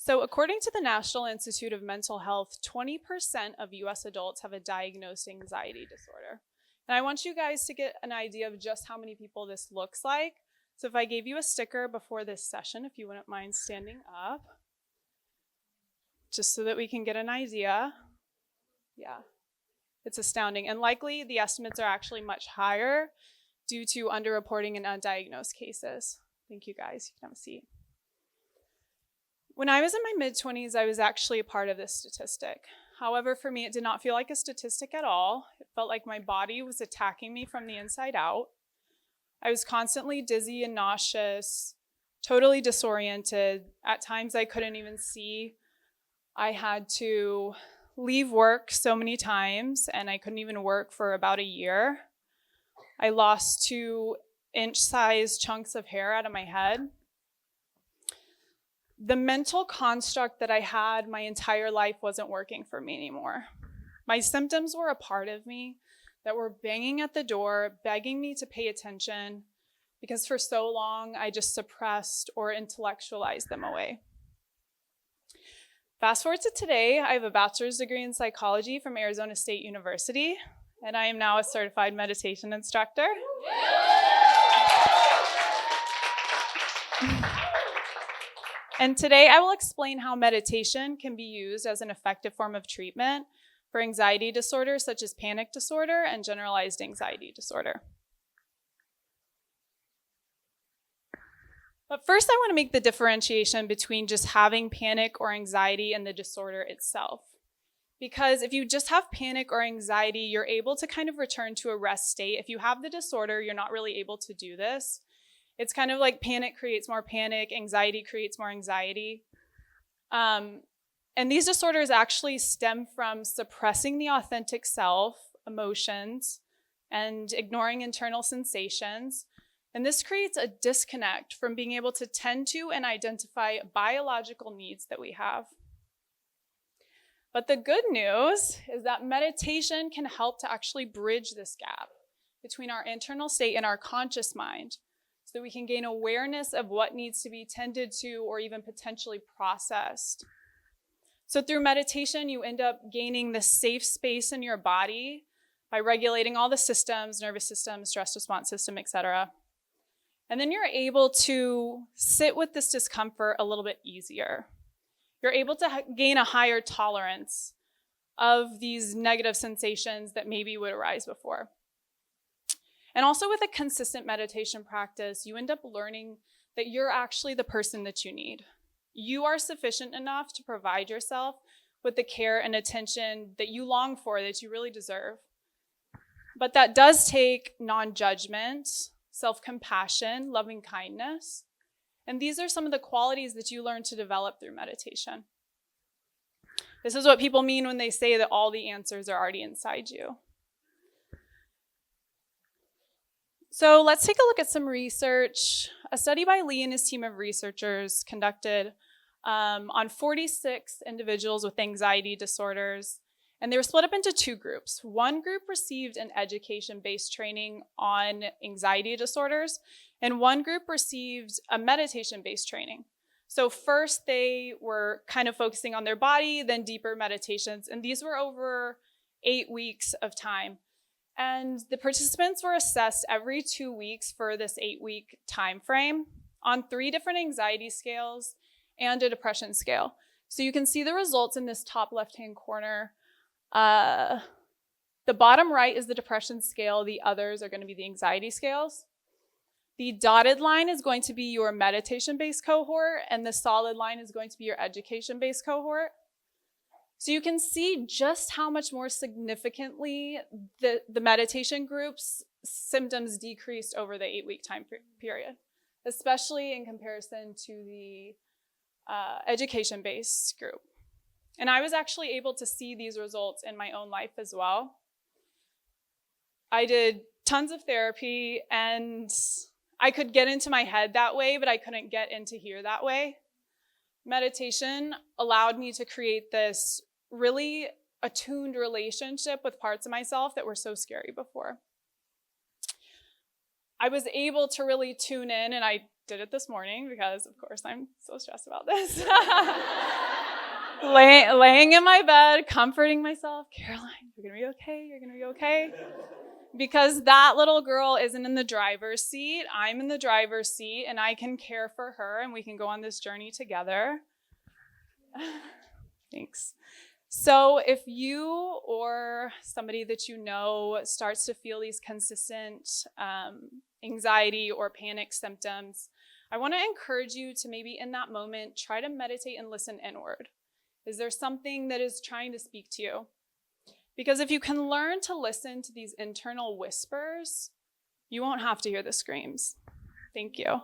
So according to the National Institute of Mental Health, 20% of US adults have a diagnosed anxiety disorder. And I want you guys to get an idea of just how many people this looks like. So if I gave you a sticker before this session, if you wouldn't mind standing up, just so that we can get an idea. Yeah, it's astounding. And likely the estimates are actually much higher due to underreporting in undiagnosed cases. Thank you guys, you can have a seat. When I was in my mid-20s, I was actually a part of this statistic. However, for me, it did not feel like a statistic at all. It felt like my body was attacking me from the inside out. I was constantly dizzy and nauseous, totally disoriented. At times, I couldn't even see. I had to leave work so many times, and I couldn't even work for about a year. I lost 2-inch-sized chunks of hair out of my head. The mental construct that I had my entire life wasn't working for me anymore. My symptoms were a part of me that were banging at the door, begging me to pay attention, because for so long I just suppressed or intellectualized them away. Fast forward to today, I have a bachelor's degree in psychology from Arizona State University, and I am now a certified meditation instructor. And today I will explain how meditation can be used as an effective form of treatment for anxiety disorders such as panic disorder and generalized anxiety disorder. But first I want to make the differentiation between just having panic or anxiety and the disorder itself. Because if you just have panic or anxiety, you're able to kind of return to a rest state. If you have the disorder, you're not really able to do this. It's kind of like panic creates more panic, anxiety creates more anxiety. And these disorders actually stem from suppressing the authentic self, emotions, and ignoring internal sensations. And this creates a disconnect from being able to tend to and identify biological needs that we have. But the good news is that meditation can help to actually bridge this gap between our internal state and our conscious mind, so that we can gain awareness of what needs to be tended to or even potentially processed. So through meditation, you end up gaining this safe space in your body by regulating all the systems, nervous system, stress response system, etc. And then you're able to sit with this discomfort a little bit easier. You're able to gain a higher tolerance of these negative sensations that maybe would arise before. And also with a consistent meditation practice, you end up learning that you're actually the person that you need. You are sufficient enough to provide yourself with the care and attention that you long for, that you really deserve. But that does take non-judgment, self-compassion, loving kindness. And these are some of the qualities that you learn to develop through meditation. This is what people mean when they say that all the answers are already inside you. So let's take a look at some research. A study by Lee and his team of researchers conducted on 46 individuals with anxiety disorders, and they were split up into two groups. One group received an education-based training on anxiety disorders, and one group received a meditation-based training. So first they were kind of focusing on their body, then deeper meditations, and these were over 8 weeks of time. And the participants were assessed every 2 weeks for this 8-week time frame on 3 different anxiety scales and a depression scale. So you can see the results in this top left-hand corner. The bottom right is the depression scale. The others are going to be the anxiety scales. The dotted line is going to be your meditation-based cohort, and the solid line is going to be your education-based cohort. So you can see just how much more significantly the meditation group's symptoms decreased over the 8-week time period, especially in comparison to the education-based group. And I was actually able to see these results in my own life as well. I did tons of therapy, and I could get into my head that way, but I couldn't get into here that way. Meditation allowed me to create this really attuned relationship with parts of myself that were so scary before. I was able to really tune in, and I did it this morning because, of course, I'm so stressed about this. Laying in my bed, comforting myself, Caroline, you're going to be okay, you're going to be okay. Because that little girl isn't in the driver's seat, I'm in the driver's seat, and I can care for her, and we can go on this journey together. Thanks. So if you or somebody that you know starts to feel these consistent anxiety or panic symptoms, I want to encourage you to maybe in that moment, try to meditate and listen inward. Is there something that is trying to speak to you? Because if you can learn to listen to these internal whispers, you won't have to hear the screams. Thank you.